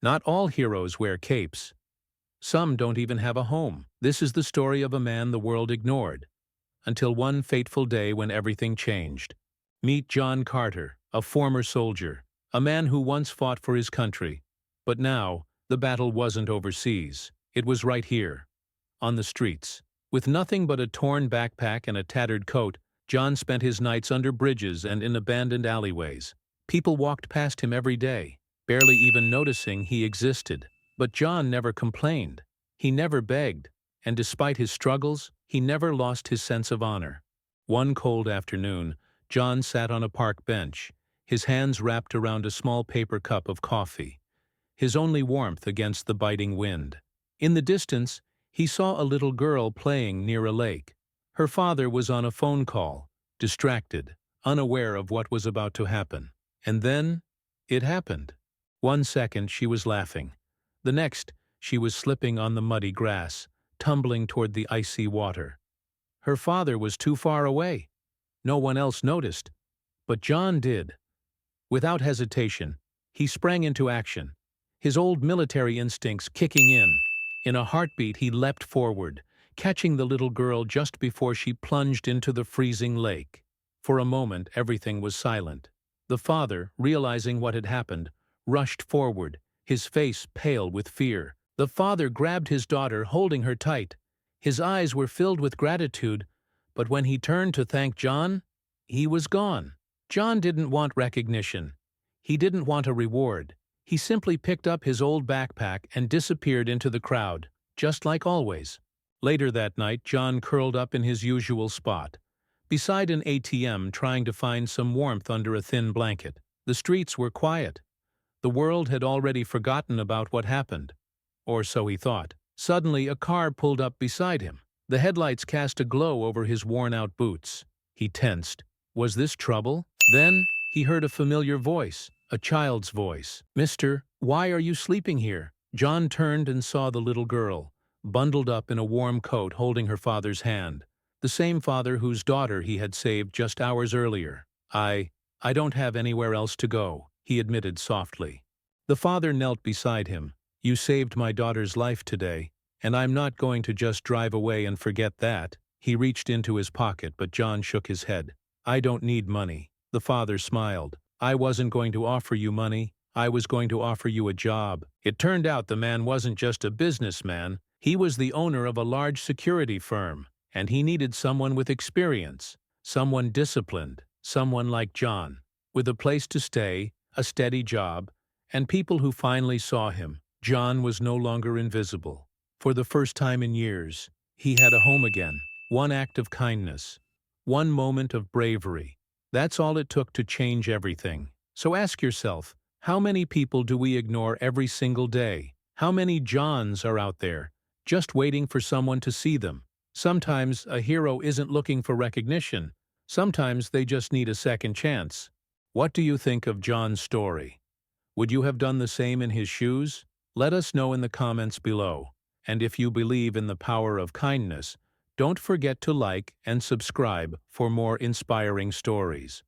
Not all heroes wear capes. Some don't even have a home. This is the story of a man the world ignored, until one fateful day when everything changed. Meet John Carter, a former soldier, a man who once fought for his country. But now, the battle wasn't overseas. It was right here, on the streets. With nothing but a torn backpack and a tattered coat, John spent his nights under bridges and in abandoned alleyways. People walked past him every day, barely even noticing he existed. But John never complained. He never begged, and despite his struggles, he never lost his sense of honor. One cold afternoon, John sat on a park bench, his hands wrapped around a small paper cup of coffee, his only warmth against the biting wind. In the distance, he saw a little girl playing near a lake. Her father was on a phone call, distracted, unaware of what was about to happen. And then, it happened. 1 second she was laughing. The next, she was slipping on the muddy grass, tumbling toward the icy water. Her father was too far away. No one else noticed. But John did. Without hesitation, he sprang into action, his old military instincts kicking in. In a heartbeat he leapt forward, catching the little girl just before she plunged into the freezing lake. For a moment everything was silent. The father, realizing what had happened, rushed forward, his face pale with fear. The father grabbed his daughter, holding her tight. His eyes were filled with gratitude, but when he turned to thank John, he was gone. John didn't want recognition. He didn't want a reward. He simply picked up his old backpack and disappeared into the crowd, just like always. Later that night, John curled up in his usual spot, beside an ATM, trying to find some warmth under a thin blanket. The streets were quiet. The world had already forgotten about what happened. Or so he thought. Suddenly, a car pulled up beside him. The headlights cast a glow over his worn-out boots. He tensed. Was this trouble? Then, he heard a familiar voice, a child's voice. "Mister, why are you sleeping here?" John turned and saw the little girl, bundled up in a warm coat, holding her father's hand. The same father whose daughter he had saved just hours earlier. I don't have anywhere else to go," he admitted softly. The father knelt beside him. "You saved my daughter's life today, and I'm not going to just drive away and forget that." He reached into his pocket, but John shook his head. "I don't need money." The father smiled. "I wasn't going to offer you money. I was going to offer you a job." It turned out the man wasn't just a businessman. He was the owner of a large security firm, and he needed someone with experience, someone disciplined, someone like John, with a place to stay, a steady job, and people who finally saw him. John was no longer invisible. For the first time in years, he had a home again. One act of kindness, one moment of bravery. That's all it took to change everything. So ask yourself, how many people do we ignore every single day? How many Johns are out there, just waiting for someone to see them? Sometimes a hero isn't looking for recognition. Sometimes they just need a second chance. What do you think of John's story? Would you have done the same in his shoes? Let us know in the comments below. And if you believe in the power of kindness, don't forget to like and subscribe for more inspiring stories.